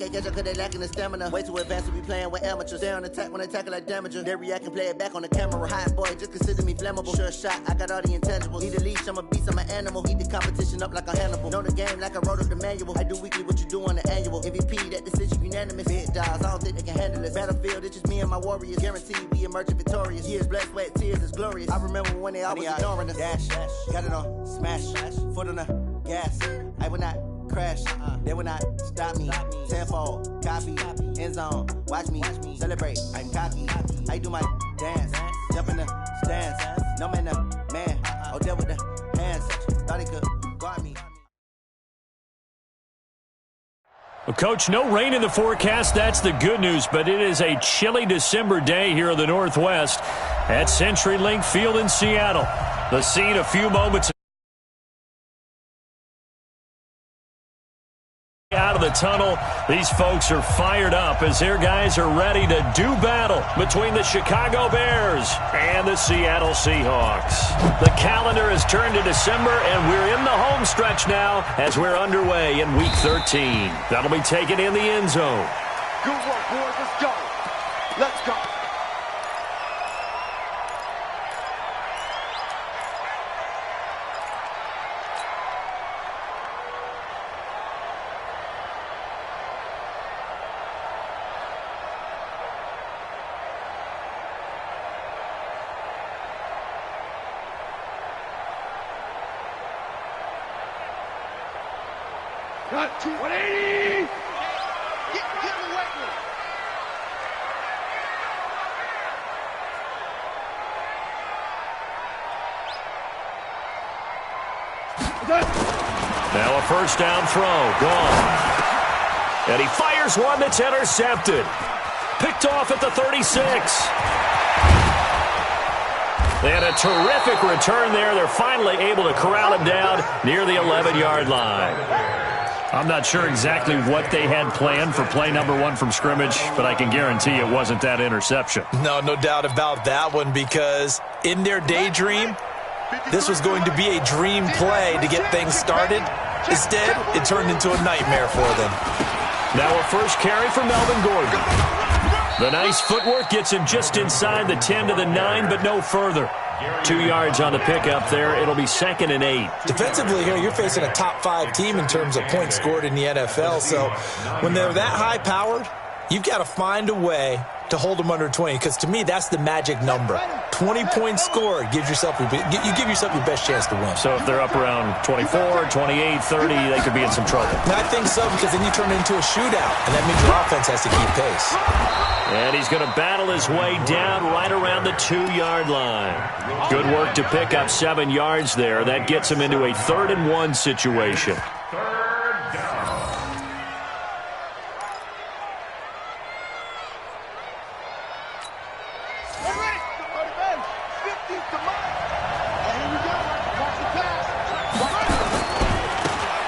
can't catch up cause they lacking the stamina. Way too advanced to be playing with amateurs. Stay on attack when they tackle like damager. They react and play it back on the camera. Hot boy, just consider me flammable. Sure shot, I got all the intangibles. Need a leash, I'm a beast, I'm an animal. Heat the competition up like a Hannibal. Know the game like I wrote up the manual. I do weekly what you do on the annual. MVP, that decision unanimous. Big dogs, I don't think they can handle it. Battlefield, it's just me and my warriors. Guaranteed we emerging victorious. Years, blood, sweat, tears, is glorious. I remember when they always ignoring us. Dash, got it on, smash, foot on the gas. I will not crash, they will not stop me. Tenfold, copy, end zone, watch me celebrate. I'm cocky, I do my dance, jump in the stands. No man, the man, oh, deal with the hands. Thought he could guard me. Well, Coach, no rain in the forecast. That's the good news, but it is a chilly December day here in the Northwest at CenturyLink Field in Seattle. The scene a few moments out of the tunnel. These folks are fired up as their guys are ready to do battle between the Chicago Bears and the Seattle Seahawks. The calendar has turned to December, and we're in the home stretch now as we're underway in Week 13. That'll be taken in the end zone. Good work, boys. Let's go. Let's go. Got 180. Get him away from Now a first down throw. Gone. And he fires one that's intercepted. Picked off at the 36. And a terrific return there. They're finally able to corral him down near the 11-yard line. I'm not sure exactly what they had planned for play number one from scrimmage, but I can guarantee it wasn't that interception. No doubt about that one, because in their daydream, this was going to be a dream play to get things started. Instead, it turned into a nightmare for them. Now a first carry for Melvin Gordon. The nice footwork gets him just inside the 10 to the 9, but no further. 2 yards on the pickup there. It'll be 2nd and 8. Defensively here, you're facing a top-5 team in terms of points scored in the NFL. So when they're that high-powered, you've got to find a way to hold them under 20, because to me, that's the magic number. 20 points scored gives yourself you give yourself your best chance to win. So if they're up around 24, 28, 30, they could be in some trouble. And I think so, because then you turn it into a shootout, and that means your offense has to keep pace. And he's going to battle his way down right around the 2-yard line. Good work to pick up 7 yards there. That gets him into a 3rd and 1 situation.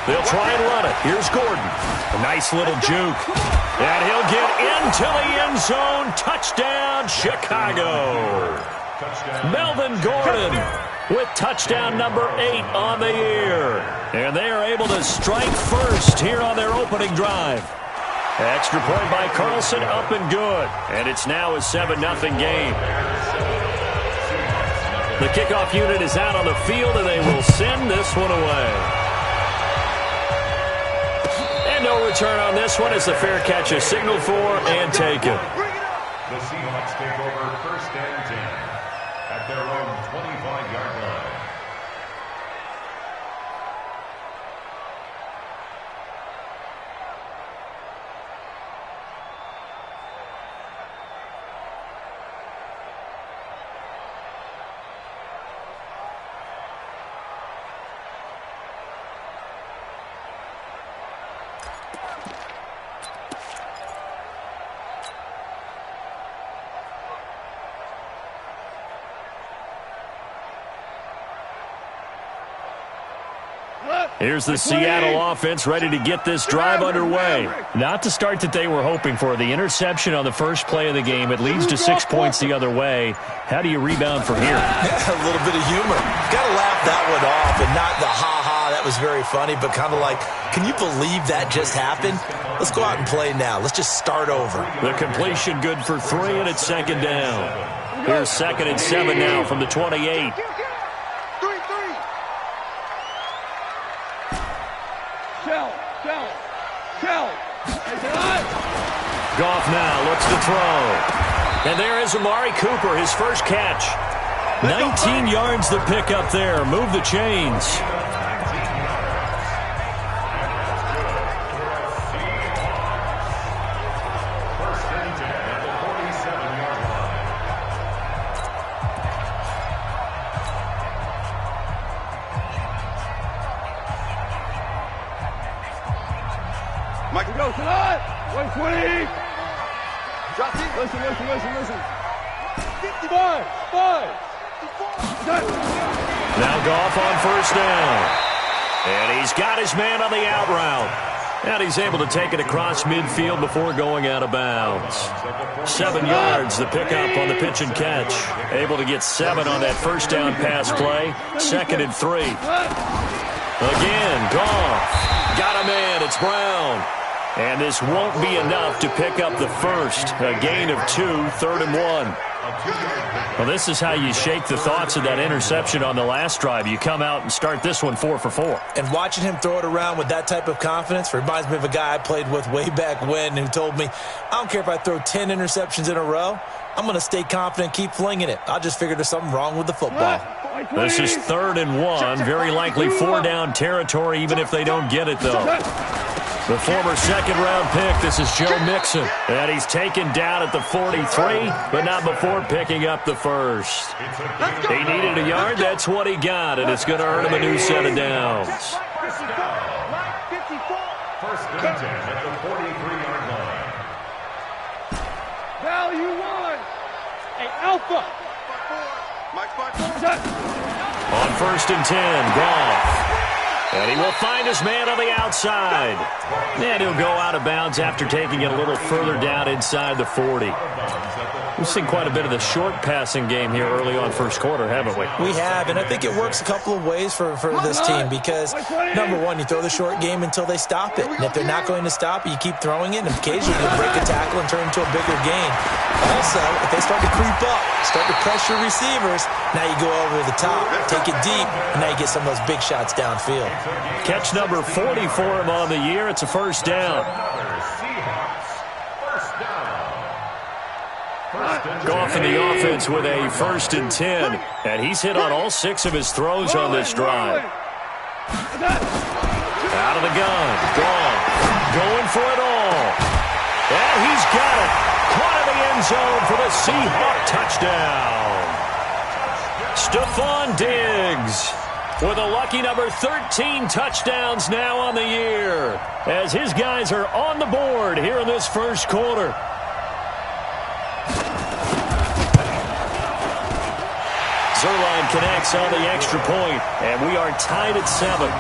They'll try and run it. Here's Gordon. A nice little juke. And he'll get into the end zone. Touchdown, Chicago. Melvin Gordon with touchdown number 8 on the year. And they are able to strike first here on their opening drive. Extra point by Carlson, up and good. And it's now a 7-0 game. The kickoff unit is out on the field, and they will send this one away. No return on this one as the fair catch is signaled for and taken. The Seahawks take over 1st and 10 at their own 25-yard line. Here's the Seattle offense ready to get this drive underway. Not the start that they were hoping for. The interception on the first play of the game. It leads to 6 points the other way. How do you rebound from here? A little bit of humor. Got to laugh that one off and not the ha-ha. That was very funny, but kind of like, can you believe that just happened? Let's go out and play now. Let's just start over. The completion good for 3, and it's second down. Here's 2nd and 7 now from the 28. Goff now looks to throw. And there is Amari Cooper, his first catch. 19 yards to pick up there. Move the chains. Michael, go tonight. 120. Listen. 55. Now Goff on first down. And he's got his man on the out route. And he's able to take it across midfield before going out of bounds. 7 yards, the pickup on the pitch and catch. Able to get 7 on that first down pass play. 2nd and 3. Again, Goff. Got a man. It's Brown. And this won't be enough to pick up the first. A gain of 2, 3rd and 1. Well, this is how you shake the thoughts of that interception on the last drive. You come out and start this one 4 for 4. And watching him throw it around with that type of confidence reminds me of a guy I played with way back when who told me, I don't care if I throw 10 interceptions in a row. I'm going to stay confident, keep flinging it. I just figured there's something wrong with the football. This is 3rd and 1. Very likely 4-down territory, even if they don't get it, though. The former second-round pick, this is Joe Mixon. And he's taken down at the 43, but not before picking up the first. He needed a yard. That's what he got, and it's going to earn him a new set of downs. First and 10 at the 43-yard line. Value 1. Hey, Alpha. On 1st and 10, Goff. And he will find his man on the outside. And he'll go out of bounds after taking it a little further down inside the 40. We've seen quite a bit of the short passing game here early on first quarter, haven't we? We have, and I think it works a couple of ways for this team because, number one, you throw the short game until they stop it. And if they're not going to stop it, you keep throwing it, and occasionally you'll break a tackle and turn it into a bigger gain. Also, if they start to creep up, start to pressure receivers, now you go over the top, take it deep, and now you get some of those big shots downfield. Catch number 40 for him on the year. It's a first down. Goff in the offense with a 1st and 10. And he's hit on all 6 of his throws on this drive. Out of the gun. Goff going for it all. And he's got it. Caught in the end zone for the Seahawks touchdown. Stephon Diggs with a lucky number 13 touchdowns now on the year as his guys are on the board here in this first quarter. Zerline connects on the extra point, and we are tied at 7.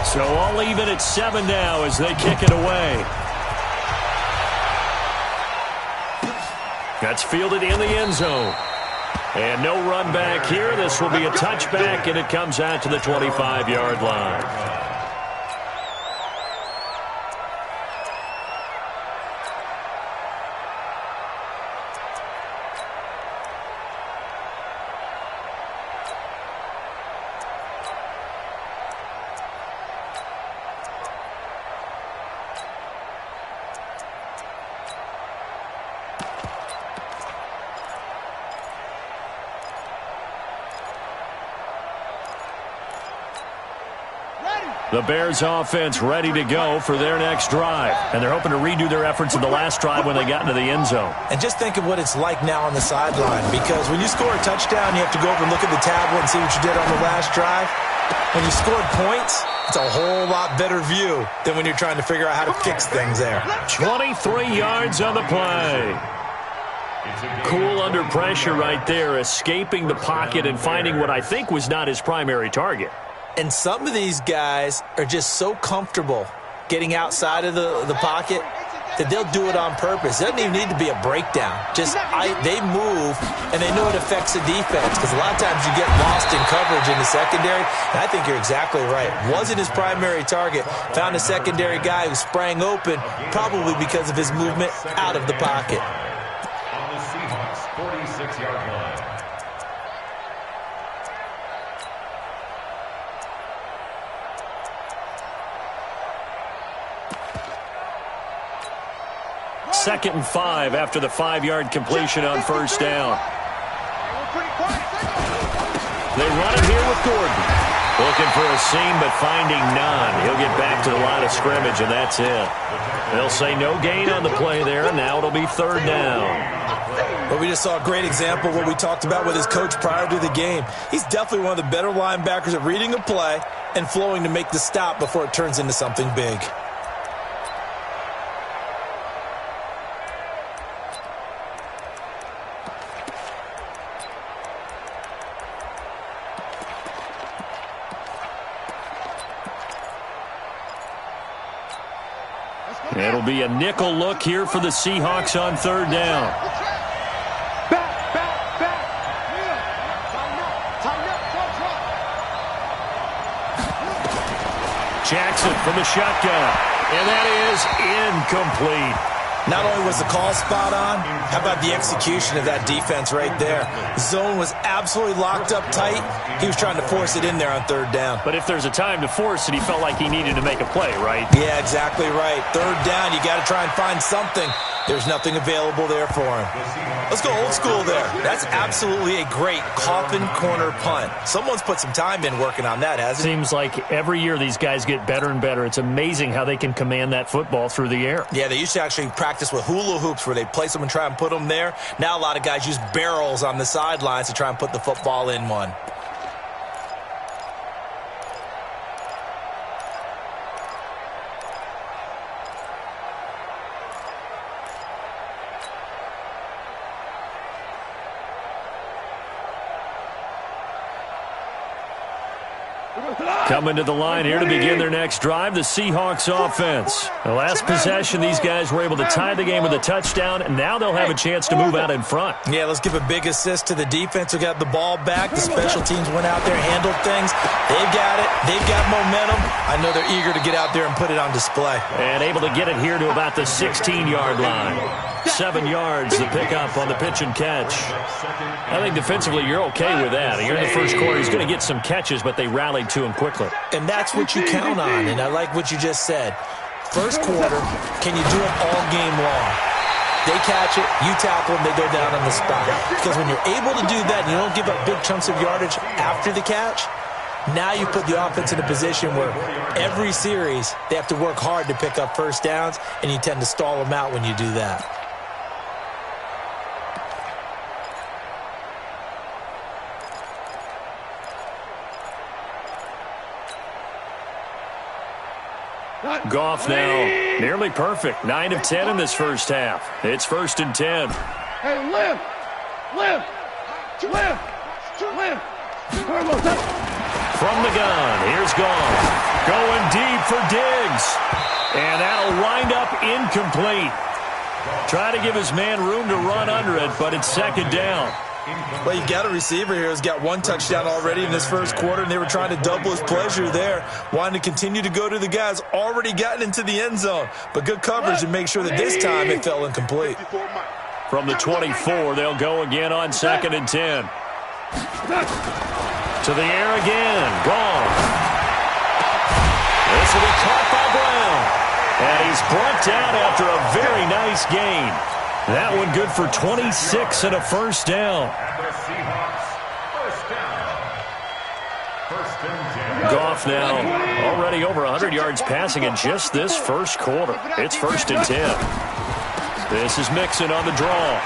So all even at 7 now as they kick it away. That's fielded in the end zone. And no run back here. This will be a touchback, and it comes out to the 25-yard line. The Bears offense ready to go for their next drive. And they're hoping to redo their efforts in the last drive when they got into the end zone. And just think of what it's like now on the sideline, because when you score a touchdown, you have to go over and look at the tablet and see what you did on the last drive. When you scored points, it's a whole lot better view than when you're trying to figure out how to fix things there. 23 yards on the play. Cool under pressure right there, escaping the pocket and finding what I think was not his primary target. And some of these guys are just so comfortable getting outside of the pocket that they'll do it on purpose. It doesn't even need to be a breakdown. They move, and they know it affects the defense, because a lot of times you get lost in coverage in the secondary, and I think you're exactly right. Wasn't his primary target. Found a secondary guy who sprang open, probably because of his movement out of the pocket. On the Seahawks 46-yard line. Second and 5 after the 5-yard completion on first down. They run it here with Gordon. Looking for a seam, but finding none. He'll get back to the line of scrimmage, and that's it. They'll say no gain on the play there, and now it'll be third down. But we just saw a great example of what we talked about with his coach prior to the game. He's definitely one of the better linebackers at reading a play and flowing to make the stop before it turns into something big. It'll be a nickel look here for the Seahawks on third down. Jackson from the shotgun, and that is incomplete. Not only was the call spot on, how about the execution of that defense right there? The zone was absolutely locked up tight. He was trying to force it in there on third down. But if there's a time to force it, he felt like he needed to make a play, right? Yeah, exactly right. Third down, you got to try and find something. There's nothing available there for him. Let's go old school there. That's absolutely a great coffin corner punt. Someone's put some time in working on that, hasn't it? Seems like every year these guys get better and better. It's amazing how they can command that football through the air. Yeah, they used to actually practice with hula hoops where they place them and try and put them there. Now a lot of guys use barrels on the sidelines to try and put the football in one. Coming to the line here to begin their next drive, the Seahawks offense. The last possession, these guys were able to tie the game with a touchdown, and now they'll have a chance to move out in front. Yeah, let's give a big assist to the defense who got the ball back. The special teams went out there, handled things. They've got it. They've got momentum. I know they're eager to get out there and put it on display. And able to get it here to about the 16-yard line. 7 yards, the pickup on the pitch and catch. I think defensively you're okay with that. Here in the first quarter, he's going to get some catches, but they rallied to him quickly. And that's what you count on, and I like what you just said. First quarter, can you do it all game long? They catch it, you tackle them, they go down on the spot. Because when you're able to do that and you don't give up big chunks of yardage after the catch, now you put the offense in a position where every series they have to work hard to pick up first downs, and you tend to stall them out when you do that. Goff now nearly perfect. 9 of 10 in this first half. It's 1st and 10. Hey, lift. From the gun, here's Goff. Going deep for Diggs. And that'll wind up incomplete. Try to give his man room to run under it, but it's second down. Well, you've got a receiver here who's got one touchdown already in this first quarter, and they were trying to double his pleasure there, wanting to continue to go to the guys already gotten into the end zone. But good coverage to make sure that this time it fell incomplete. From the 24, they'll go again on 2nd and 10. To the air again. Gone. This will be caught by Brown. And he's brought down after a very nice gain. That one good for 26 and a first down. Goff now already over 100 yards passing in just this first quarter. It's 1st and 10. This is Mixon on the draw.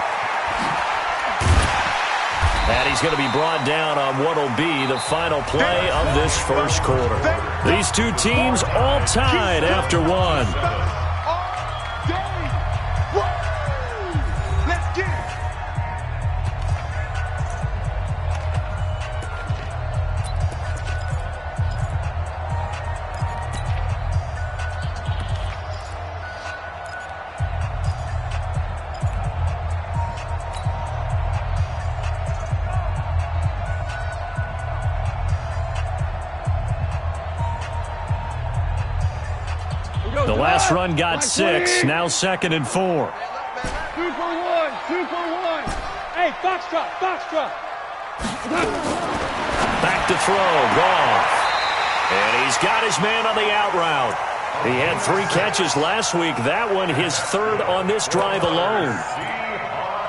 And he's going to be brought down on what will be the final play of this first quarter. These two teams all tied after one. Let's get it. The last run got 6, now 2nd and 4. 2 for 1, 2 for 1. Hey, foxtrot, foxtrot. Back to throw, Goff. And he's got his man on the out route. He had 3 catches last week. That one his 3rd on this drive alone.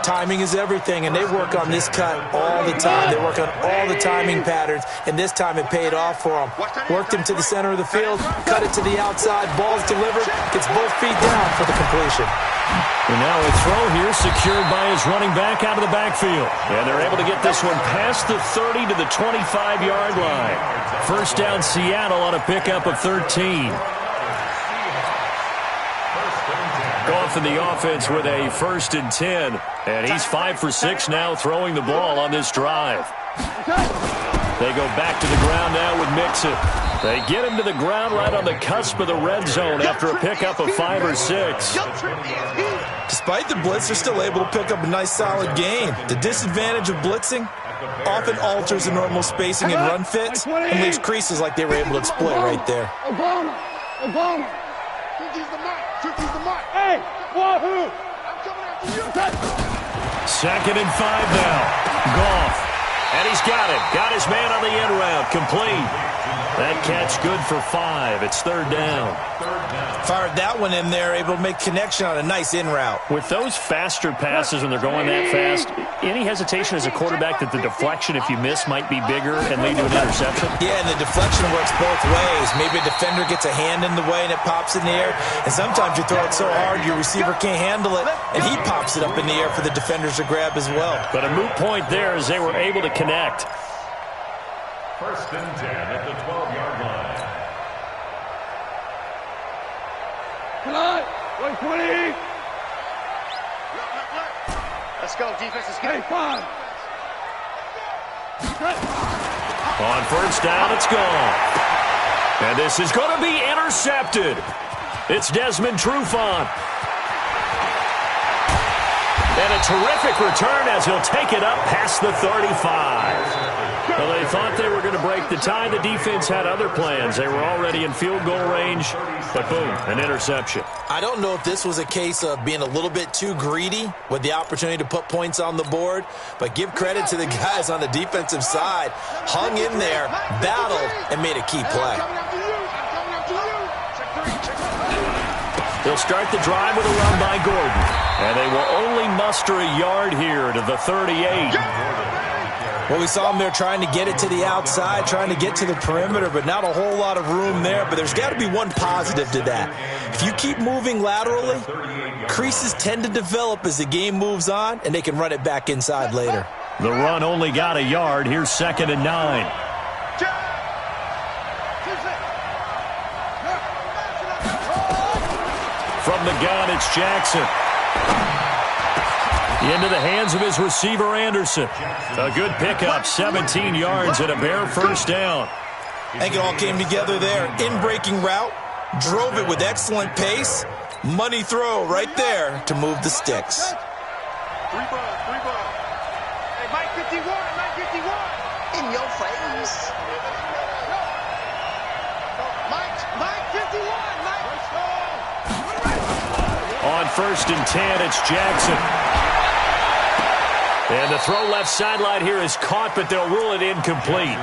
Timing is everything, and they work on this cut all the time. They work on all the timing patterns, and this time it paid off for them. Worked him to the center of the field, cut it to the outside, ball's delivered, gets both feet down for the completion. And now a throw here secured by his running back out of the backfield. And they're able to get this one past the 30 to the 25-yard line. First down Seattle on a pickup of 13. Goff in the offense with a 1st and 10. And he's 5 for 6 now throwing the ball on this drive. They go back to the ground now with Mixon. They get him to the ground right on the cusp of the red zone after a pickup of 5 or 6. Despite the blitz, they're still able to pick up a nice solid gain. The disadvantage of blitzing often alters the normal spacing and run fits and leaves creases like they were able to exploit right there. Obama. He's the mark. He's the mark. Hey, wahoo. I'm coming after you. 2nd and 5 now. Goff. And he's got it. Got his man on the end route. Complete. That catch good for 5. It's 3rd down. Fired that one in there, able to make connection on a nice in route. With those faster passes when they're going that fast, any hesitation as a quarterback that the deflection, if you miss, might be bigger and lead to an interception? Yeah, and the deflection works both ways. Maybe a defender gets a hand in the way and it pops in the air. And sometimes you throw it so hard your receiver can't handle it, and he pops it up in the air for the defenders to grab as well. But a moot point there as they were able to connect. 1st and 10 at the 12-yard line. Come on. 120. Let's go, defense. Let's get it. 5. On 1st down, it's gone. And this is going to be intercepted. It's Desmond Trufant. And a terrific return as he'll take it up past the 35. Well, they thought they were going to break the tie. The defense had other plans. They were already in field goal range, but boom, an interception. I don't know if this was a case of being a little bit too greedy with the opportunity to put points on the board, but give credit to the guys on the defensive side. Hung in there, battled, and made a key play. They'll start the drive with a run by Gordon, and they will only muster a yard here to the 38. Well, we saw him there trying to get it to the outside, trying to get to the perimeter, but not a whole lot of room there. But there's got to be one positive to that. If you keep moving laterally, creases tend to develop as the game moves on, and they can run it back inside later. The run only got a yard. Here's 2nd and 9. From the gun, it's Jackson. Into the hands of his receiver, Anderson. A good pickup, 17 yards and a bare 1st down. I think it all came together there. In-breaking route, drove it with excellent pace. Money throw right there to move the sticks. 3 ball. Hey, Mike 51, Mike 51. In your face. Mike 51, Mike. On 1st and 10, it's Jackson. And the throw left sideline here is caught, but they'll rule it incomplete.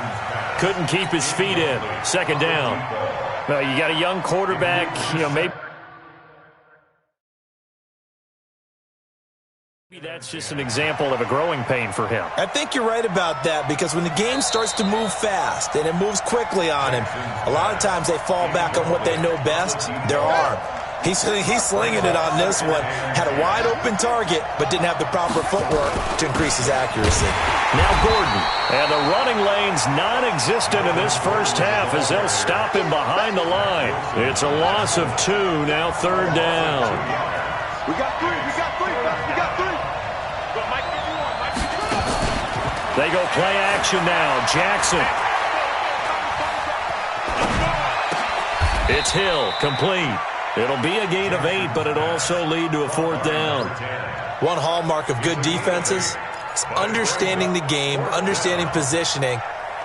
Couldn't keep his feet in. 2nd down. Well, you got a young quarterback, maybe that's just an example of a growing pain for him. I think you're right about that, because when the game starts to move fast and it moves quickly on him, a lot of times they fall back on what they know best, their arm. He's slinging it on this one. Had a wide-open target, but didn't have the proper footwork to increase his accuracy. Now Gordon. And the running lane's non-existent in this first half as they'll stop him behind the line. It's a loss of 2, now third down. We got three. They go play action now. Jackson. It's Hill, complete. It'll be a gain of 8, but it'll also lead to a fourth down. One hallmark of good defenses is understanding the game, understanding positioning,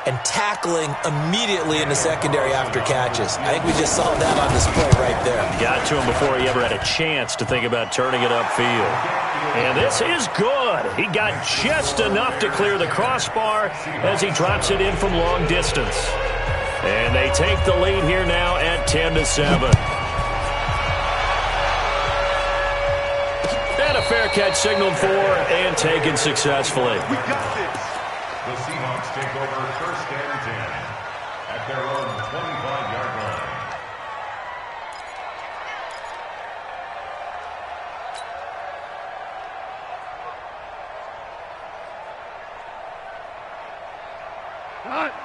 and tackling immediately in the secondary after catches. I think we just saw that on display right there. Got to him before he ever had a chance to think about turning it upfield. And this is good. He got just enough to clear the crossbar as he drops it in from long distance. And they take the lead here now at 10-7. And a fair catch signaled for and taken successfully. We got this. The Seahawks take over first and 10 at their own 25-yard line.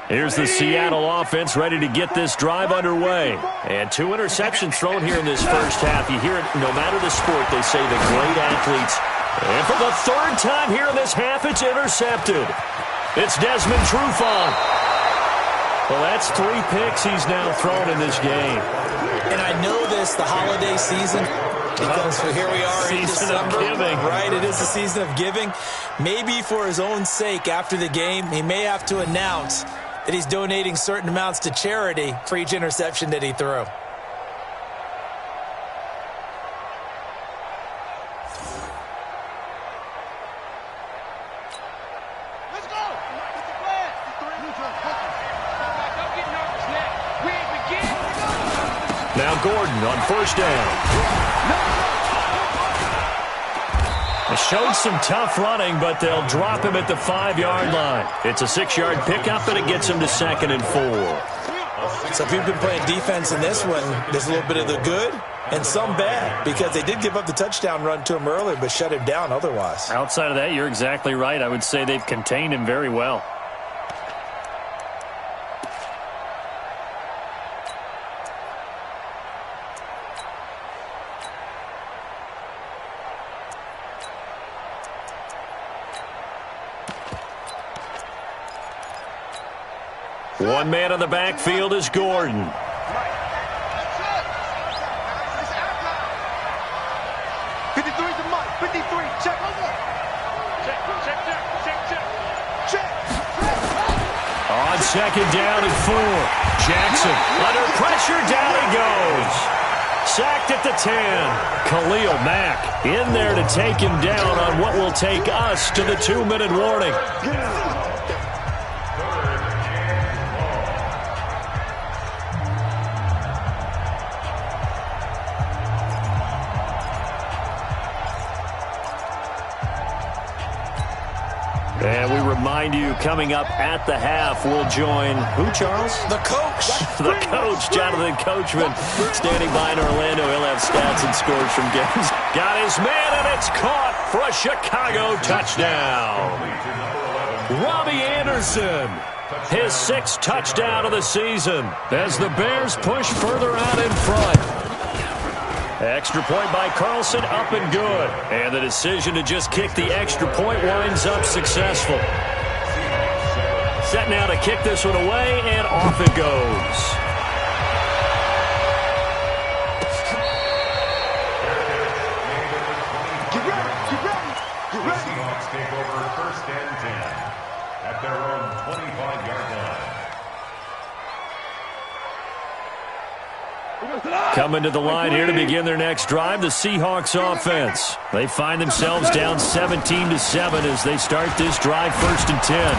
Here's the Seattle offense ready to get this drive underway. And 2 interceptions thrown here in this first half. You hear it no matter the sport, they say the great athletes. And for the third time here in this half, it's intercepted. It's Desmond Trufant. Well, that's 3 picks he's now thrown in this game. And I know this, the holiday season, because here we are in December. Season of giving. Right, it is the season of giving. Maybe for his own sake after the game, he may have to announce that he's donating certain amounts to charity for each interception that he threw. Let's go. What's the plan? Don't get nervous now. We ain't beginning. Now Gordon on first down. They showed some tough running, but they'll drop him at the 5-yard line. It's a 6-yard pickup, and it gets him to 2nd and 4. So if you've been playing defense in this one, there's a little bit of the good and some bad, because they did give up the touchdown run to him earlier, but shut him down otherwise. Outside of that, you're exactly right. I would say they've contained him very well. One man in the backfield is Gordon. 53, the mark. 53, check. Check. On second down and 4. Jackson under pressure, down he goes. Sacked at the 10. Khalil Mack in there to take him down on what will take us to the 2-minute warning. And we remind you, coming up at the half, we'll join who, Charles? The coach. The coach, Jonathan Coachman, standing by in Orlando. He'll have stats and scores from games. Got his man, and it's caught for a Chicago touchdown. Robbie Anderson, his 6th touchdown of the season, as the Bears push further out in front. Extra point by Carlson, up and good. And the decision to just kick the extra point winds up successful. Set now to kick this one away, and off it goes. Get ready. The Seahawks take over first and 10 at their own 25-yard line. Coming to the line here to begin their next drive, the Seahawks offense. They find themselves down 17-7 as they start this drive, 1st and 10.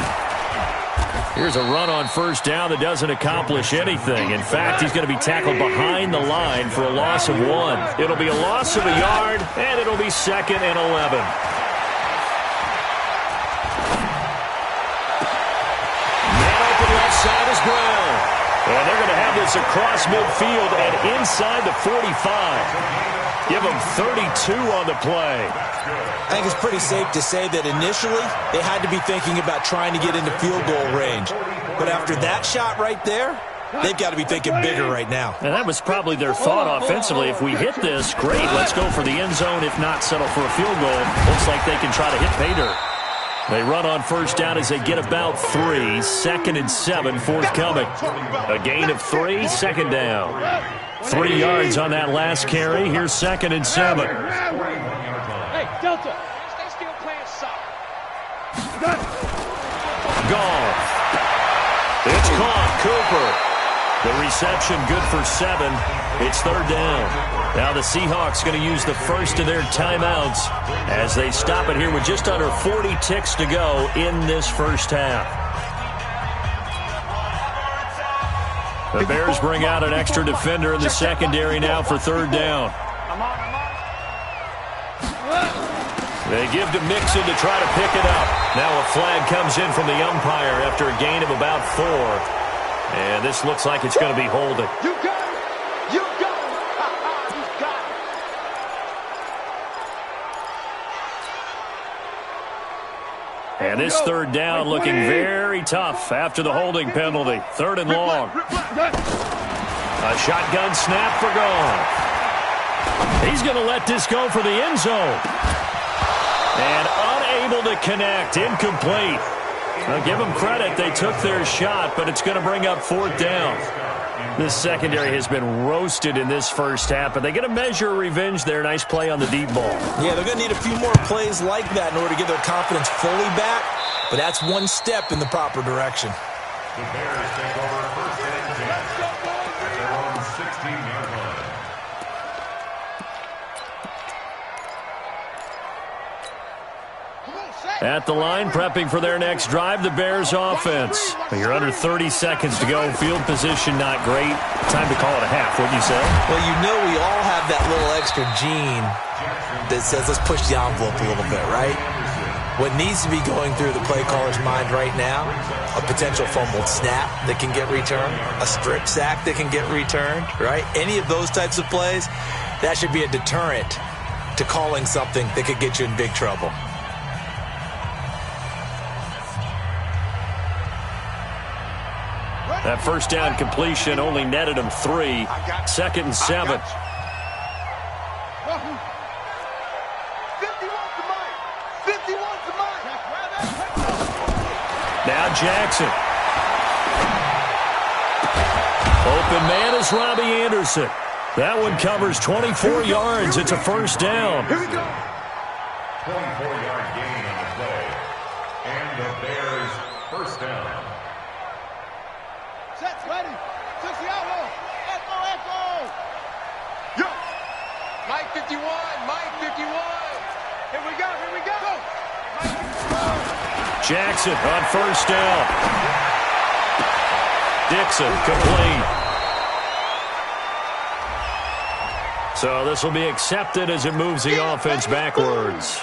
Here's a run on first down that doesn't accomplish anything. In fact, he's going to be tackled behind the line for a loss of 1. It'll be a loss of a yard, and it'll be 2nd and 11. Man open left side is Brown. And they're going to have this across midfield and inside the 45. Give them 32 on the play. I think it's pretty safe to say that initially they had to be thinking about trying to get into field goal range. But after that shot right there, they've got to be thinking bigger right now. And that was probably their thought offensively. If we hit this, great, let's go for the end zone. If not, settle for a field goal. Looks like they can try to hit pay dirt. They run on first down as they get about 3. 2nd and 7 forthcoming. A gain of 3, 2nd down. 3 yards on that last carry. Here's 2nd and 7. Hey, Delta. Stay still playing soccer. Gone. It's caught. Cooper. The reception good for 7. It's 3rd down. Now the Seahawks going to use the first of their timeouts as they stop it here with just under 40 ticks to go in this first half. The Bears bring out an extra defender in the secondary now for 3rd down. They give to Mixon to try to pick it up. Now a flag comes in from the umpire after a gain of about 4. And this looks like it's going to be holding. You got it. You got it. You got it. And this 3rd down looking very tough after the holding penalty. 3rd and long. A shotgun snap for Goff. He's going to let this go for the end zone. And unable to connect. Incomplete. Now give them credit. They took their shot, but it's going to bring up 4th down. This secondary has been roasted in this first half, but they get a measure of revenge there. Nice play on the deep ball. Yeah, they're going to need a few more plays like that in order to get their confidence fully back, but that's one step in the proper direction. The Bears take over 1st and 10 at their own 16-yard line. At the line, prepping for their next drive, the Bears offense. You're under 30 seconds to go. Field position not great. Time to call it a half, wouldn't you say? Well, you know we all have that little extra gene that says let's push the envelope a little bit, right? What needs to be going through the play caller's mind right now, a potential fumbled snap that can get returned, a strip sack that can get returned, right? Any of those types of plays, that should be a deterrent to calling something that could get you in big trouble. That first down completion only netted him 3. 2nd and 7. 51 to Mike. 51 to Mike. Now Jackson. Open man is Robbie Anderson. That one covers 24 yards. It's a first down. Here we go. 24-yard gain on the play. And the Bears first down. Sets ready. 60 outlaw. Echo, echo. Yo. Mike 51. Mike 51. Here we go. Here we go. Go. Mike 51. Jackson on first down. Dixon complete. So this will be accepted as it moves the offense backwards.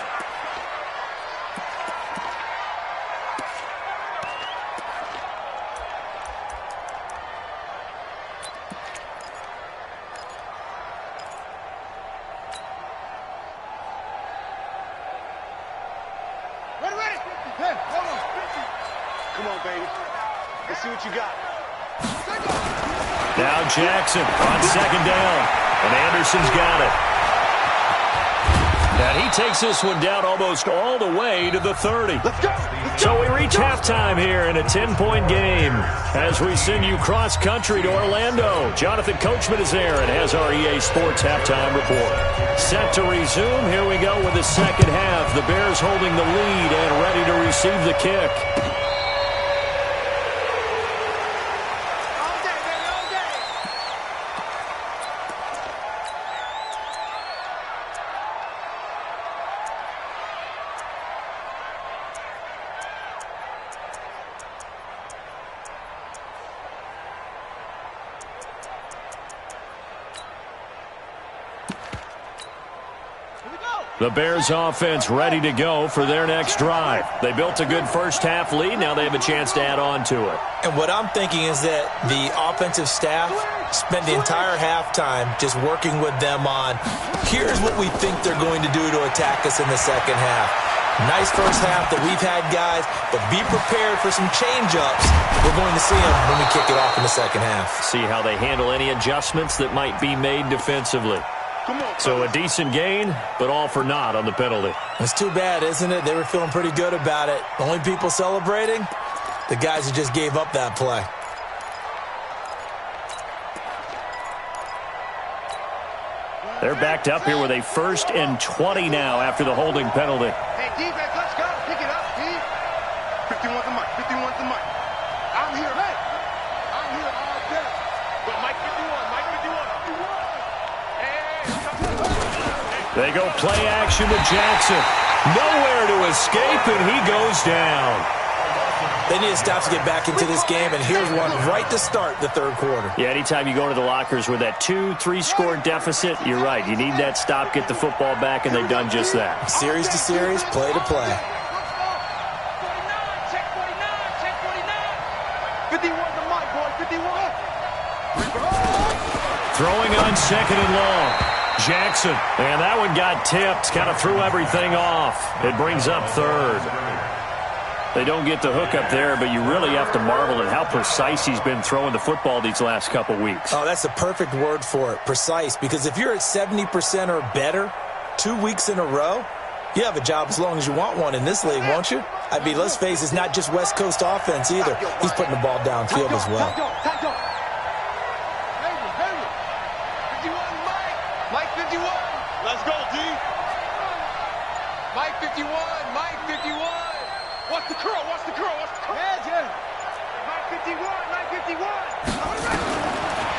Ready. Hey, hold on. Come on, baby. Let's see what you got. Now Jackson on 2nd down. And Anderson's got it. And he takes this one down almost all the way to the 30. Let's go. So we reach halftime here in a 10-point game as we send you cross-country to Orlando. Jonathan Coachman is there and has our EA Sports halftime report. Set to resume. Here we go with the second half. The Bears holding the lead and ready to receive the kick. The Bears offense ready to go for their next drive. They built a good first-half lead. Now they have a chance to add on to it. And what I'm thinking is that the offensive staff spent the entire halftime just working with them on, here's what we think they're going to do to attack us in the second half. Nice first half that we've had, guys, but be prepared for some change-ups. We're going to see them when we kick it off in the second half. See how they handle any adjustments that might be made defensively. So a decent gain, but all for naught on the penalty. It's too bad, isn't it? They were feeling pretty good about it. Only people celebrating? The guys who just gave up that play. They're backed up here with a 1st and 20 now after the holding penalty. Hey, defense, let's go. Pick it up, D. 51 to Mike. 51 to Mike. I'm here. Hey, I'm here all day. But Mike 51. Mike 51. They go play action with Jackson. Nowhere to escape, and he goes down. They need to stop to get back into this game, and here's one right to start the third quarter. Yeah, anytime you go to the lockers with that 2-3 score deficit, you're right. You need that stop, get the football back, and they've done just that. Series to series, play to play. 51 to Mike, boy. 51. Throwing on 2nd and long. Jackson, and that one got tipped, kind of threw everything off. It brings up 3rd. They don't get the hook up there, but you really have to marvel at how precise he's been throwing the football these last couple weeks. Oh, that's the perfect word for it, precise, because if you're at 70% or better 2 weeks in a row, you have a job as long as you want one in this league, won't you? I mean, let's face it, it's not just West Coast offense either. He's putting the ball downfield as well. Mike 51. Let's go, D. Mike 51. Mike 51. What's the curl? What's the curl? What's the curl? Yeah. Mike 51. Mike 51.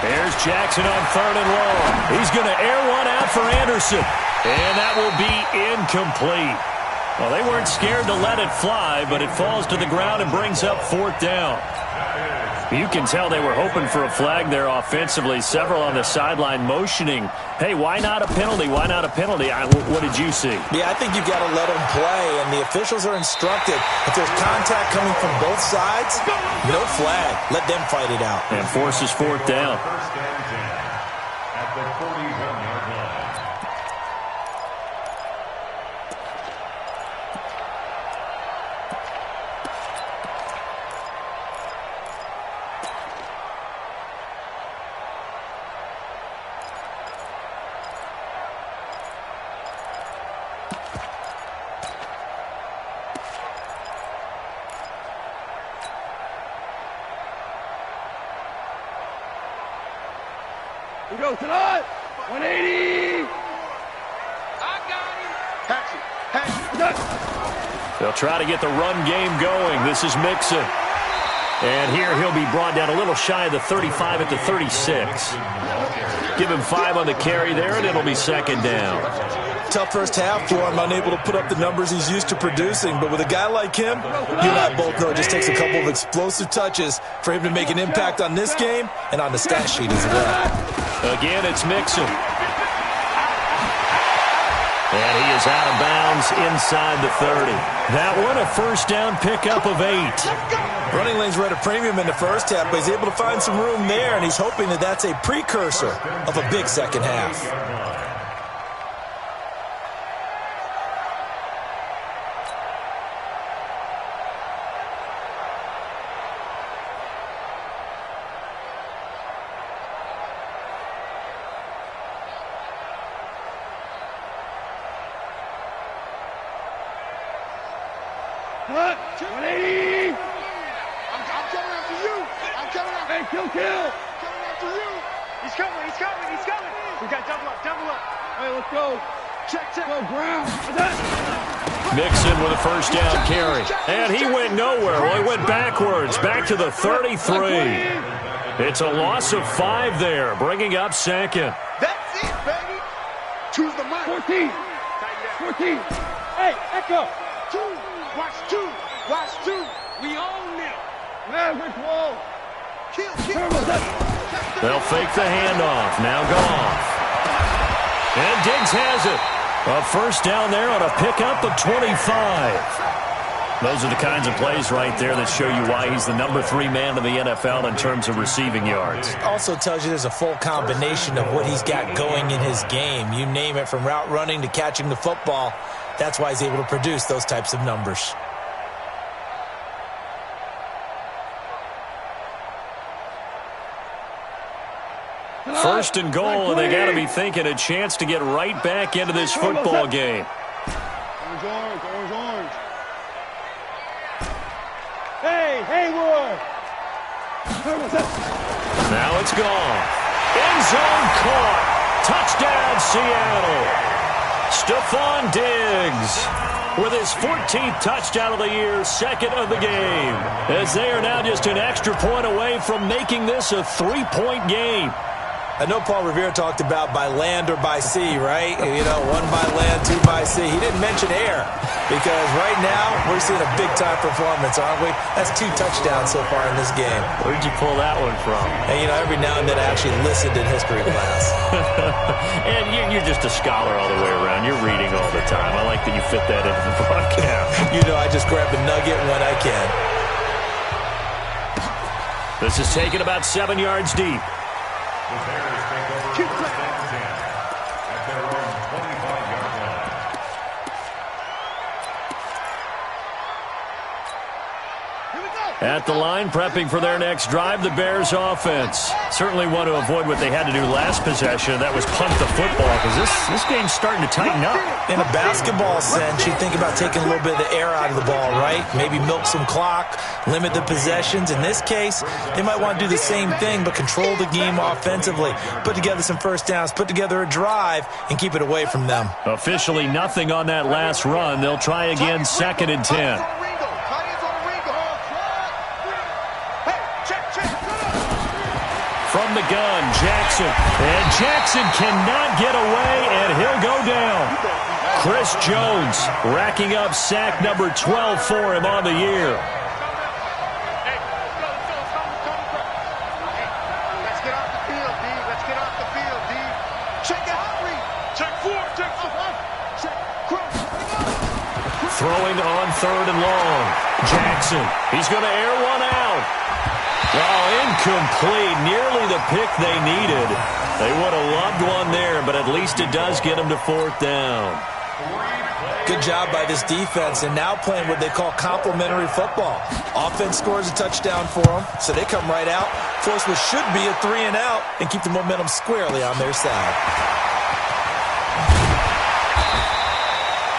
Here's Jackson on 3rd and long. He's going to air one out for Anderson. And that will be incomplete. Well, they weren't scared to let it fly, but it falls to the ground and brings up 4th down. You can tell they were hoping for a flag there offensively. Several on the sideline motioning, hey, why not a penalty? Why not a penalty? What did you see? Yeah, I think you got to let them play, and the officials are instructed. If there's contact coming from both sides, no flag. Let them fight it out. And forces 4th down. First and 10 at the 41-yard line. We go tonight. 180. I got him. They'll try to get the run game going. This is Mixon. And here he'll be brought down a little shy of the 35 at the 36. Give him 5 on the carry there, and it'll be 2nd down. Tough first half for him, unable to put up the numbers he's used to producing. But with a guy like him, you and I both know it just takes a couple of explosive touches for him to make an impact on this game and on the stat sheet as well. Again, it's Mixon. And he is out of bounds inside the 30. That one, a 1st down pickup of 8. Running lanes were at a premium in the first half, but he's able to find some room there, and he's hoping that that's a precursor of a big second half. What? 180. I'm coming after you. I'm coming after you. Hey, kill. Coming after you. He's coming. We got double up. Hey, let's go. Check. Go ground. Mixon with a 1st down carry. And he went nowhere. Well, he went backwards, back to the 33. It's a loss of 5 there, bringing up 2nd. That's it, baby. Choose the mark. 14. Hey, Echo. 2. Watch 2. We own them. Maverick wall. Kill. They'll fake the handoff. Now Goff. And Diggs has it. A first down there on a pickup of 25. Those are the kinds of plays right there that show you why he's the number 3 man in the NFL in terms of receiving yards. Also tells you there's a full combination of what he's got going in his game. You name it, from route running to catching the football. That's why he's able to produce those types of numbers. First and goal, and they got to be thinking a chance to get right back into this football game. Orange. Hey, Haywood! Now it's gone. End zone caught. Touchdown, Seattle. Stephon Diggs with his 14th touchdown of the year, second of the game, as they are now just an extra point away from making this a 3-point game. I know Paul Revere talked about by land or by sea, right? You know, 1 by land, 2 by sea. He didn't mention air because right now we're seeing a big-time performance, aren't we? That's 2 touchdowns so far in this game. Where'd you pull that one from? And, you know, every now and then I actually listened in history class. And you're just a scholar all the way around. You're reading all the time. I like that you fit that into the broadcast. You know, I just grab a nugget when I can. This is taken about 7 yards deep. The Bears take over first and 10 at their own 25-yard line. At the line, prepping for their next drive, the Bears offense. Certainly want to avoid what they had to do last possession. That was punt the football, because this game's starting to tighten up. In a basketball sense, you think about taking a little bit of the air out of the ball, right? Maybe milk some clock, limit the possessions. In this case, they might want to do the same thing, but control the game offensively. Put together some first downs, put together a drive, and keep it away from them. Officially nothing on that last run. They'll try again, 2nd and 10. From the gun, Jackson. And Jackson cannot get away, and he'll go down. Chris Jones racking up sack number 12 for him on the year. Let's get off the field, D. Let's get off the field, D. Check out 3. Check 4. Check 5. Throwing on 3rd and long. Jackson. He's going to air one out. Well, incomplete. Nearly the pick they needed. They would have loved one there, but at least it does get them to 4th down. Good job by this defense, and now playing what they call complementary football. Offense scores a touchdown for them, so they come right out, force what should be a 3 and out, and keep the momentum squarely on their side.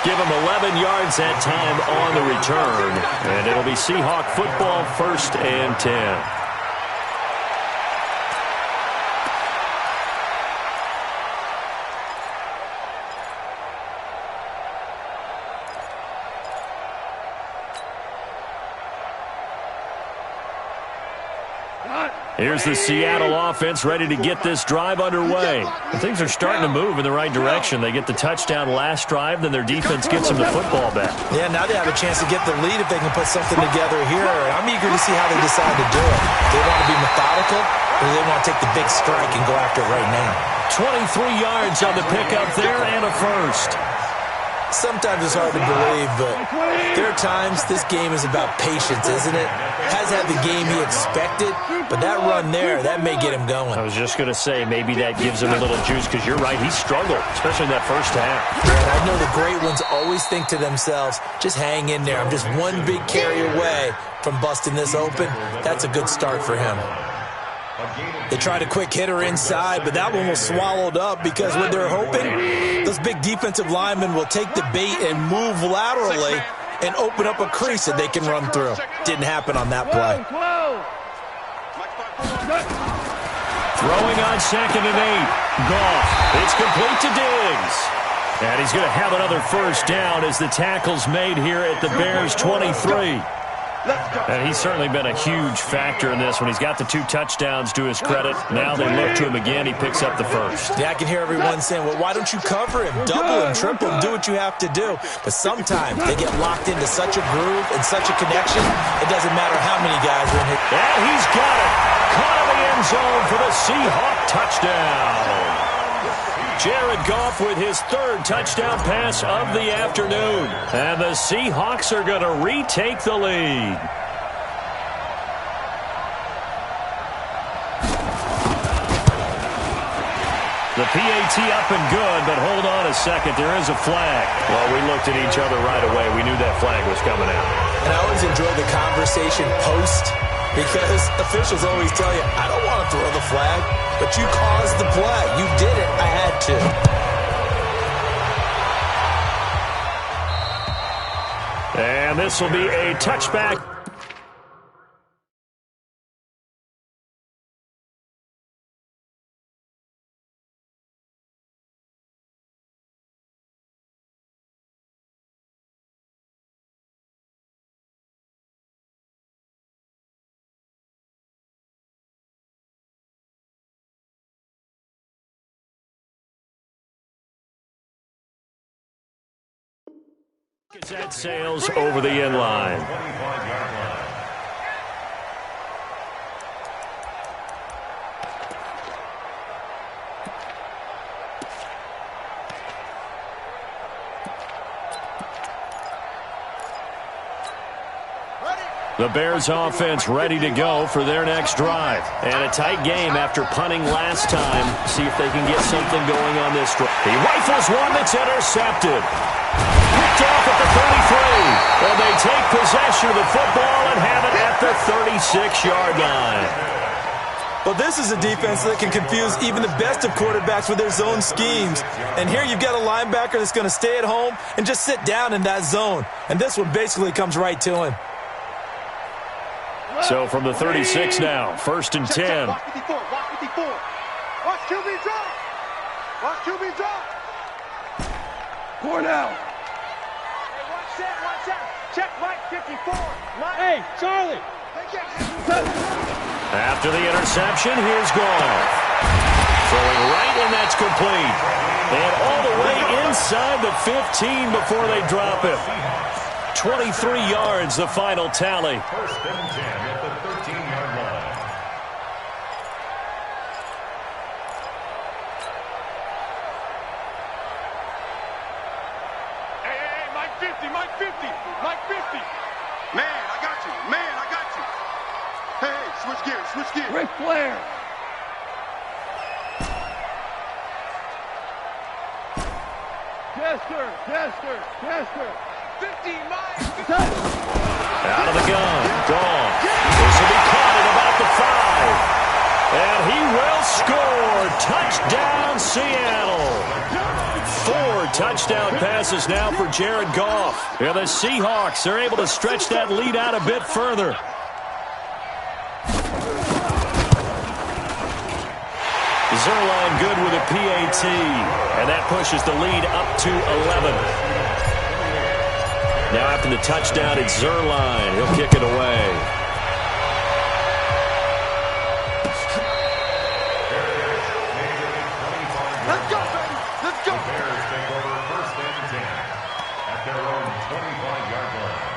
Give them 11 yards that time on the return, and it'll be Seahawk football, 1st and 10. Here's the Seattle offense ready to get this drive underway. And things are starting to move in the right direction. They get the touchdown last drive, then their defense gets them the football back. Yeah, now they have a chance to get the lead if they can put something together here. I'm eager to see how they decide to do it. Do they want to be methodical, or do they want to take the big strike and go after it right now? 23 yards on the pickup there and a first. Sometimes it's hard to believe, but there are times this game is about patience, isn't it? Has had the game he expected, but that run there, that may get him going. I was just going to say, maybe that gives him a little juice, because you're right, he struggled, especially in that first half. Yeah, and I know the great ones always think to themselves, just hang in there. I'm just one big carry away from busting this open. That's a good start for him. They tried a quick hitter inside, but that one was swallowed up because what they're hoping, those big defensive linemen will take the bait and move laterally and open up a crease that they can run through. Didn't happen on that play. Throwing on 2nd and 8. Goff. It's complete to Diggs. And he's going to have another first down as the tackle's made here at the Bears' 23. And he's certainly been a huge factor in this when he's got the 2 touchdowns to his credit. Now they look to him again. He picks up the first. Yeah, I can hear everyone saying, well, why don't you cover him? Double him, triple him, do what you have to do. But sometimes they get locked into such a groove and such a connection, it doesn't matter how many guys are in here. And he's got it. Caught in the end zone for the Seahawk touchdown. Jared Goff with his third touchdown pass of the afternoon. And the Seahawks are going to retake the lead. The PAT up and good, but hold on a second. There is a flag. Well, we looked at each other right away. We knew that flag was coming out. And I always enjoy the conversation post because officials always tell you, I don't want to throw the flag, but you caused the play. You did it. I had to. And this will be a touchback. That sails over the end line. The Bears offense ready to go for their next drive. And a tight game after punting last time. See if they can get something going on this drive. He rifles one that's intercepted. Picked off at the 33. And they take possession of the football and have it at the 36-yard line. Well, this is a defense that can confuse even the best of quarterbacks with their zone schemes. And here you've got a linebacker that's going to stay at home and just sit down in that zone. And this one basically comes right to him. So from the 36 now, 1st and 10. Watch 54, watch 54. Watch QB drop. Watch QB drop. Cornell. Hey, watch that. Check right 54. Hey, Charlie. After the interception, here's Goff. Throwing right, and that's complete. And all the way inside the 15 before they drop him. 23 yards, the final tally. 1st and 10 at the 13-yard line. Hey, Mike 50, Mike 50, Mike 50. Man, I got you. Man, I got you. Hey, switch gears, switch gears. Ric Flair. Chester. 50, Mike. Out of the gun. Gone. This will be caught at about the 5. And he will score. Touchdown, Seattle. 4 touchdown passes now for Jared Goff. And the Seahawks are able to stretch that lead out a bit further. Zerline good with a PAT. And that pushes the lead up to 11. Now after the touchdown, it's Zerline. He'll kick it away. Let's go, baby. Let's go. The Bears take over 1st and 10 at their own 25-yard line.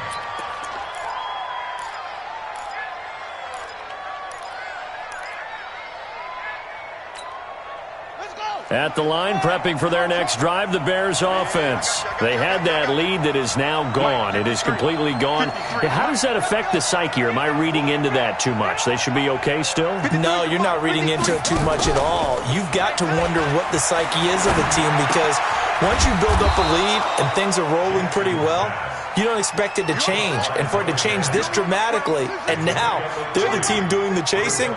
At the line, prepping for their next drive, the Bears offense. They had that lead that is now gone. It is completely gone. How does that affect the psyche? Or am I reading into that too much? They should be okay still? No, you're not reading into it too much at all. You've got to wonder what the psyche is of the team because once you build up a lead and things are rolling pretty well, you don't expect it to change. And for it to change this dramatically, and now they're the team doing the chasing,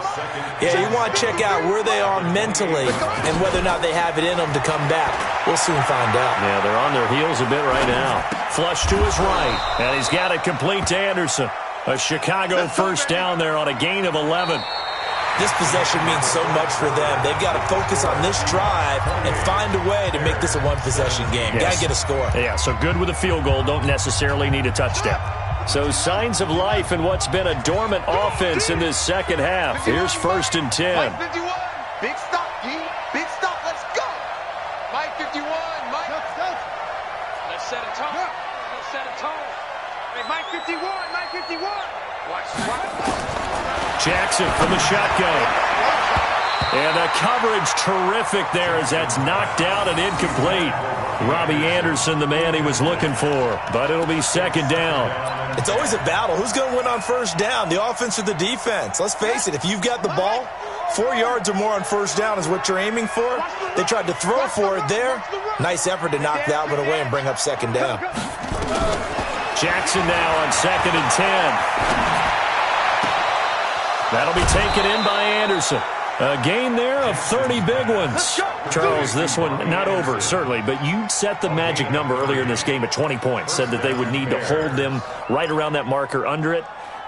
yeah, you want to check out where they are mentally and whether or not they have it in them to come back. We'll soon find out. Yeah, they're on their heels a bit right now. Flush to his right, and he's got it complete to Anderson. A Chicago first down there on a gain of 11. This possession means so much for them. They've got to focus on this drive and find a way to make this a one-possession game. Yes. Got to get a score. Yeah, so good with a field goal. Don't necessarily need a touchdown. So signs of life in what's been a dormant offense in this second half. Here's 1st and 10. Mike 51. Big stop, D. Big stop. Let's go. Mike 51. Mike. Let's set a tone. Let's set a tone. Hey, Mike 51. Mike 51. Watch. Jackson from the shotgun. And the coverage terrific there as that's knocked out and incomplete. Robbie Anderson, the man he was looking for, but it'll be second down. It's always a battle. Who's going to win on first down, the offense or the defense? Let's face it, if you've got the ball, 4 yards or more on first down is what you're aiming for. They tried to throw for it there. Nice effort to knock that one away and bring up second down. Jackson now on 2nd and 10. That'll be taken in by Anderson. A gain there of 30 big ones. Charles, this one not over, certainly, but you set the magic number earlier in this game at 20 points. Said that they would need to hold them right around that marker under it.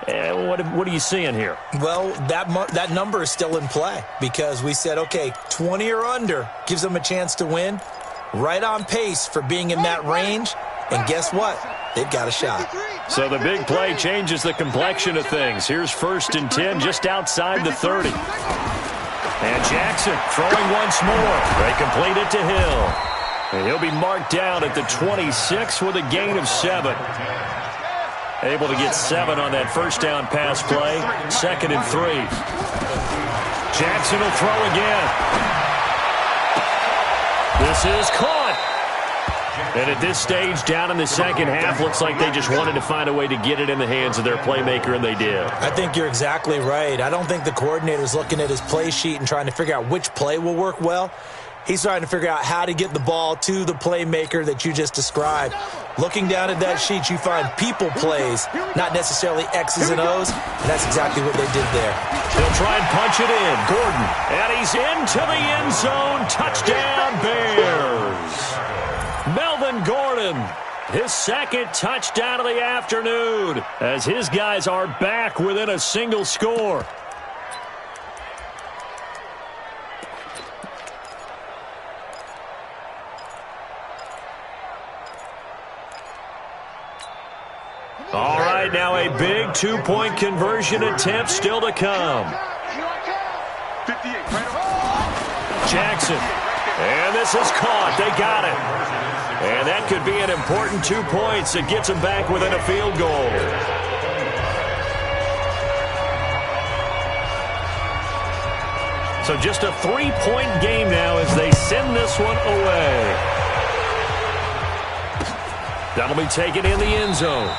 What are you seeing here? Well, that number is still in play because we said, okay, 20 or under gives them a chance to win. Right on pace for being in that range. And guess what? They've got a shot. So the big play changes the complexion of things. Here's 1st and 10 just outside the 30. And Jackson throwing once more. They complete it to Hill. And he'll be marked down at the 26 with a gain of 7. Able to get 7 on that first down pass play. 2nd and 3. Jackson will throw again. This is caught. And at this stage, down in the second half, looks like they just wanted to find a way to get it in the hands of their playmaker, and they did. I think you're exactly right. I don't think the coordinator's looking at his play sheet and trying to figure out which play will work well. He's trying to figure out how to get the ball to the playmaker that you just described. Looking down at that sheet, you find people plays, not necessarily X's and O's, and that's exactly what they did there. They'll try and punch it in. Gordon, and he's into the end zone. Touchdown, Bears. Melvin Gordon, his 2nd touchdown of the afternoon, as his guys are back within a single score. All right, now a big 2-point conversion attempt still to come. Jackson, and this is caught. They got it. And that could be an important 2 points that gets them back within a field goal. So just a 3-point game now as they send this one away. That'll be taken in the end zone.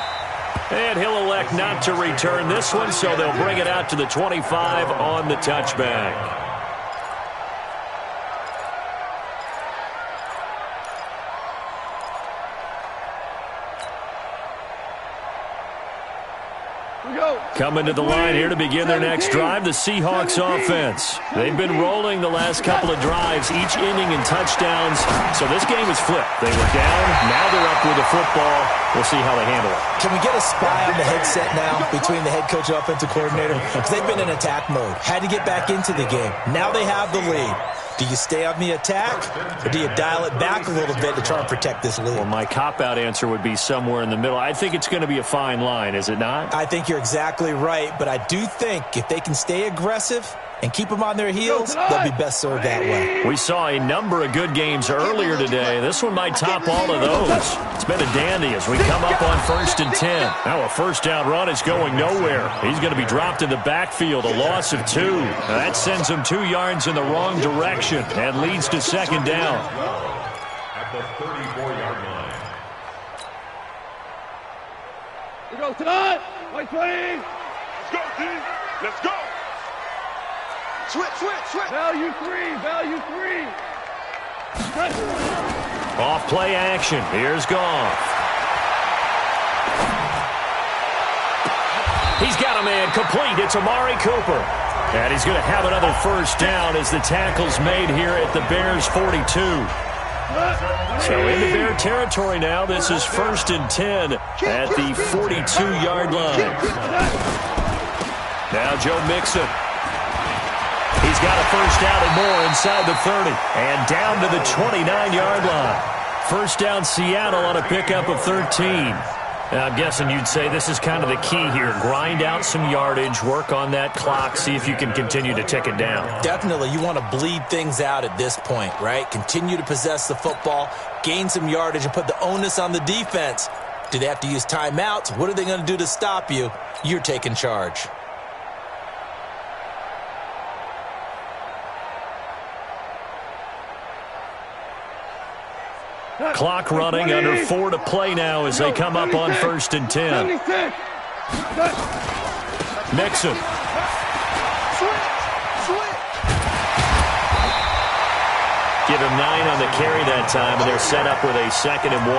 And he'll elect not to return this one, so they'll bring it out to the 25 on the touchback. Coming to the line here to begin their next drive, the Seahawks offense. They've been rolling the last couple of drives, each inning in touchdowns. So this game is flipped. They were down, now they're up with the football. We'll see how they handle it. Can we get a spy on the headset now between the head coach and offensive coordinator? Because they've been in attack mode. Had to get back into the game. Now they have the lead. Do you stay on the attack, or do you dial it back a little bit to try and protect this lead? Well, my cop-out answer would be somewhere in the middle. I think it's going to be a fine line, is it not? I think you're exactly right, but I do think if they can stay aggressive and keep them on their heels, they'll be best served that way. We saw a number of good games earlier today. This one might top all of those. It's been a dandy as we come up on 1st and 10. Now a first down run is going nowhere. He's going to be dropped in the backfield, a loss of 2. Now that sends him 2 yards in the wrong direction and leads to second down. At the 34-yard line. We go tonight. White 20. Let's go, team. Let's go. Switch. Value 3. Off play action. Here's Goff. He's got a man complete. It's Amari Cooper. And he's going to have another first down as the tackle's made here at the Bears 42. So into Bear territory now. This is 1st and 10 at the 42-yard line. Now Joe Mixon. He's got a first down and more inside the 30. And down to the 29-yard line. First down Seattle on a pickup of 13. Now, I'm guessing you'd say this is kind of the key here. Grind out some yardage, work on that clock, see if you can continue to tick it down. Definitely. You want to bleed things out at this point, right? Continue to possess the football, gain some yardage, and put the onus on the defense. Do they have to use timeouts? What are they going to do to stop you? You're taking charge. Clock running, under 4 to play now as they come up on 1st and 10. Mixon. Give him 9 on the carry that time, and they're set up with a 2nd and 1.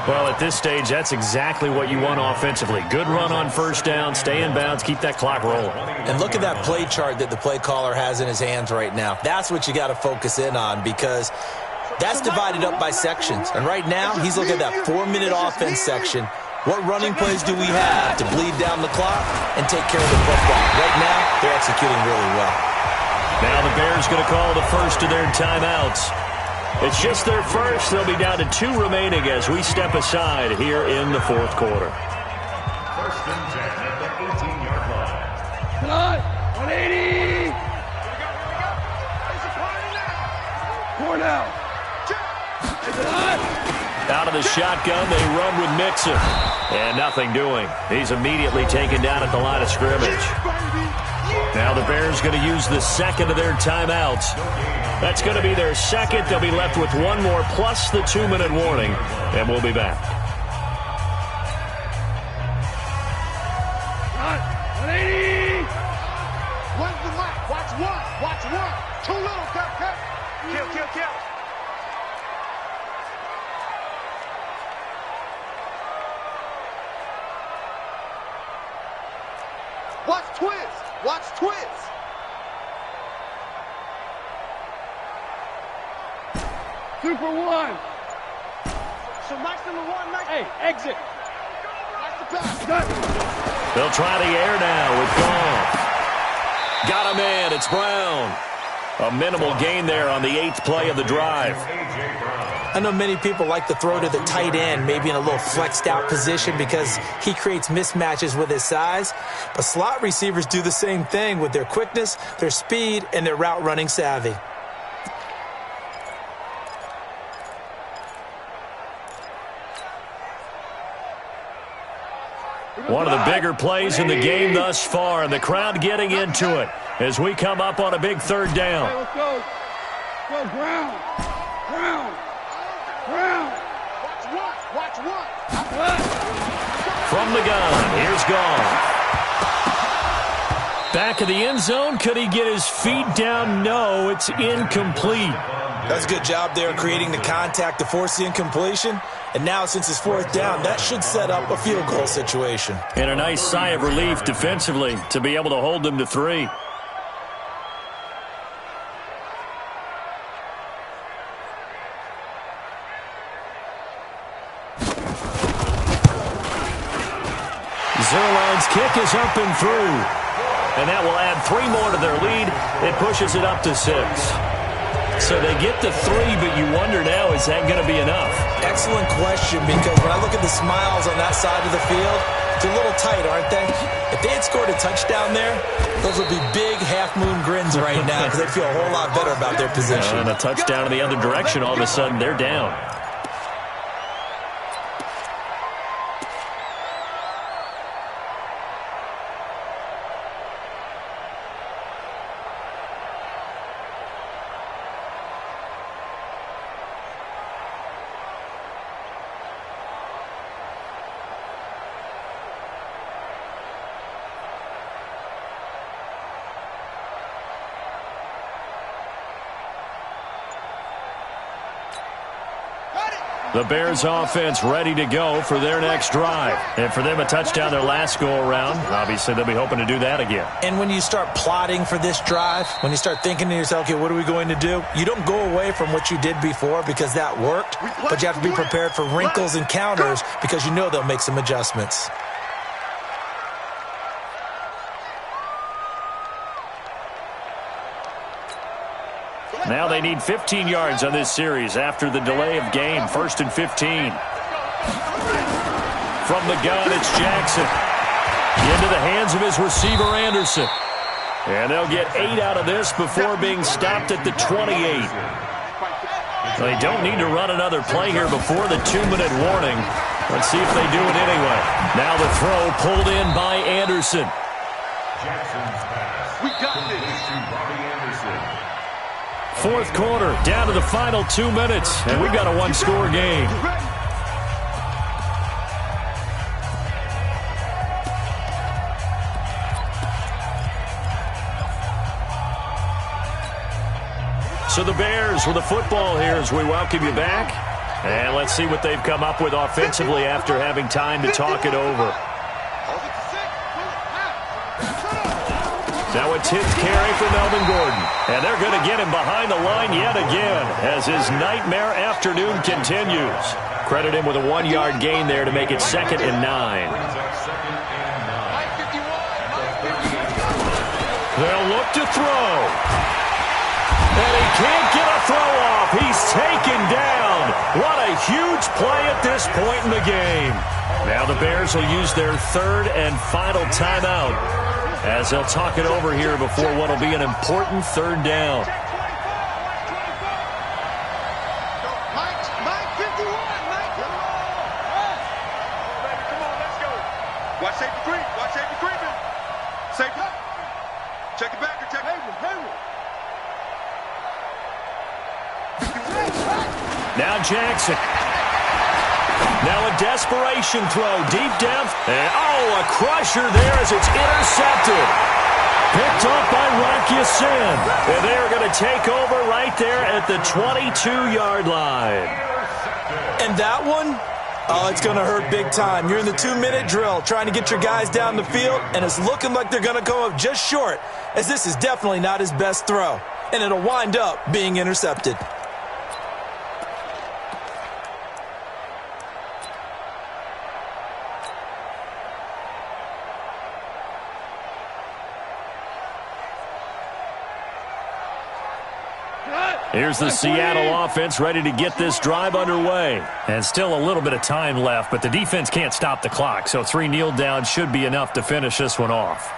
Well, at this stage, that's exactly what you want offensively. Good run on 1st down, stay in bounds, keep that clock rolling. And look at that play chart that the play caller has in his hands right now. That's what you got to focus in on, because that's divided up by sections. And right now, he's looking at that 4-minute offense section. What running plays do we have to bleed down the clock and take care of the football? Right now, they're executing really well. Now the Bears going to call the first of their timeouts. It's just their first. They'll be down to 2 remaining as we step aside here in the 4th quarter. 1st and 10 at the 18-yard line. Come on, 180. Four now. Out of the shotgun, they run with Mixon. And nothing doing. He's immediately taken down at the line of scrimmage. Now the Bears going to use the 2nd of their timeouts. That's going to be their 2nd. They'll be left with 1 more plus the 2-minute warning. And we'll be back. 180. One's the mic. Watch 1. Watch 1. Too little. Cut. Kill. Watch twist. Super 1. So Mike's number 1, Mike. Hey, exit. Watch the pass. They'll try the air now with Goff. Got him in. It's Brown. A minimal gain there on the 8th play of the drive. I know many people like to throw to the tight end, maybe in a little flexed out position because he creates mismatches with his size. But slot receivers do the same thing with their quickness, their speed, and their route running savvy. One of the bigger plays in the game thus far, and the crowd getting into it as we come up on a big 3rd down. Hey, let's go. Go, Brown. Watch one. From the gun, here's Goff. Back of the end zone. Could he get his feet down? No, it's incomplete. That's a good job there creating the contact to force the incompletion. And now, since it's 4th down, that should set up a field goal situation. And a nice sigh of relief defensively to be able to hold them to 3. Zerline's kick is up and through. And that will add 3 more to their lead. It pushes it up to 6. So they get the 3, but you wonder now, is that going to be enough? Excellent question, because when I look at the smiles on that side of the field, it's a little tight, aren't they? If they had scored a touchdown there, those would be big half-moon grins right now because they'd feel a whole lot better about their position. And a touchdown in the other direction, all of a sudden they're down. The Bears offense ready to go for their next drive. And for them, a touchdown their last go-around. Obviously, they'll be hoping to do that again. And when you start plotting for this drive, when you start thinking to yourself, okay, what are we going to do? You don't go away from what you did before because that worked, but you have to be prepared for wrinkles and counters because you know they'll make some adjustments. Now they need 15 yards on this series after the delay of game. 1st and 15. From the gun, it's Jackson. Into the hands of his receiver, Anderson. And they'll get 8 out of this before being stopped at the 28. They don't need to run another play here before the 2-minute warning. Let's see if they do it anyway. Now the throw pulled in by Anderson. Jackson's pass. We got this. To Robbie Anderson. Fourth quarter, down to the final 2 minutes, and we've got a one-score game. So the Bears with the football here as we welcome you back. And let's see what they've come up with offensively after having time to talk it over. Now a 10th carry for Melvin Gordon. And they're going to get him behind the line yet again as his nightmare afternoon continues. Credit him with a 1-yard gain there to make it 2nd and 9. They'll look to throw. And he can't get a throw off. He's taken down. What a huge play at this point in the game. Now the Bears will use their 3rd and final timeout as they'll talk it over here before what will be an important 3rd down. Mike 51. Come on, let's go. Watch safety creep. Watch safety creeping. Safety. Check it back. Check it. Now Jackson. Now a desperation throw, deep depth. And a crusher there as it's intercepted. Picked up by Rocky Sin. And they are going to take over right there at the 22-yard line. And that one, it's going to hurt big time. You're in the 2-minute drill trying to get your guys down the field, and it's looking like they're going to come up just short, as this is definitely not his best throw. And it'll wind up being intercepted. Here's the Seattle offense ready to get this drive underway. And still a little bit of time left, but the defense can't stop the clock, so 3 kneel downs should be enough to finish this one off.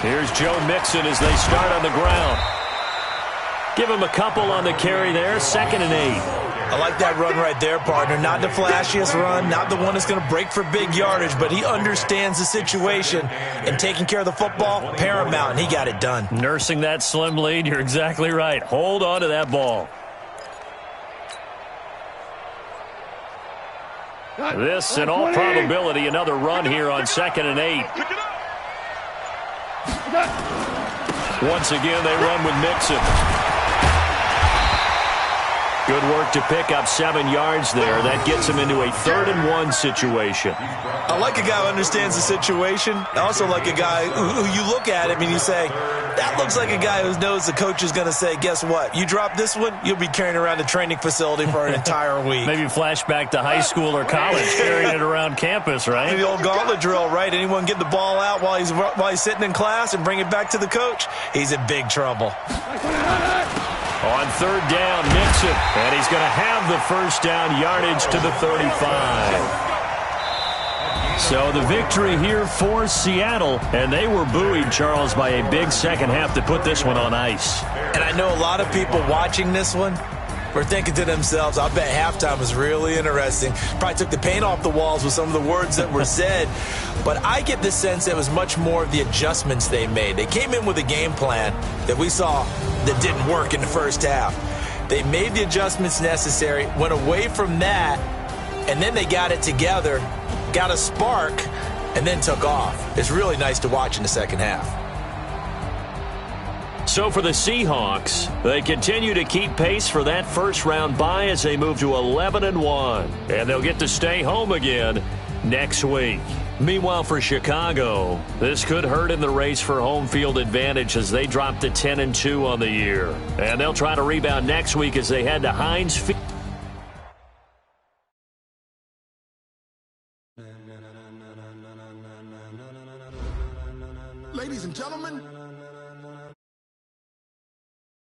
Here's Joe Mixon as they start on the ground. Give him a couple on the carry there, 2nd and 8. I like that run right there, partner. Not the flashiest run, not the one that's going to break for big yardage, but he understands the situation, and taking care of the football, paramount, and he got it done. Nursing that slim lead, you're exactly right. Hold on to that ball. This, in all probability, another run here on 2nd and 8. Once again, they run with Mixon. Good work to pick up 7 yards there. That gets him into a 3rd and 1 situation. I like a guy who understands the situation. I also like a guy who you look at him and you say, that looks like a guy who knows the coach is going to say, guess what? You drop this one, you'll be carrying around the training facility for an entire week. Maybe flashback to high school or college, carrying it around campus, right? The old gauntlet drill, right? Anyone get the ball out while he's sitting in class and bring it back to the coach? He's in big trouble. On 3rd down, Mixon, and he's going to have the 1st down yardage to the 35. So the victory here for Seattle, and they were buoyed, Charles, by a big second half to put this one on ice. And I know a lot of people watching this one were thinking to themselves, I bet halftime was really interesting. Probably took the paint off the walls with some of the words that were said. But I get the sense it was much more of the adjustments they made. They came in with a game plan that we saw that didn't work in the first half. They made the adjustments necessary, went away from that, and then they got it together, got a spark, and then took off. It's really nice to watch in the second half. So for the Seahawks, they continue to keep pace for that first-round bye as they move to 11-1. And they'll get to stay home again next week. Meanwhile, for Chicago, this could hurt in the race for home field advantage as they drop to 10-2 on the year. And they'll try to rebound next week as they head to Heinz Field. Ladies and gentlemen,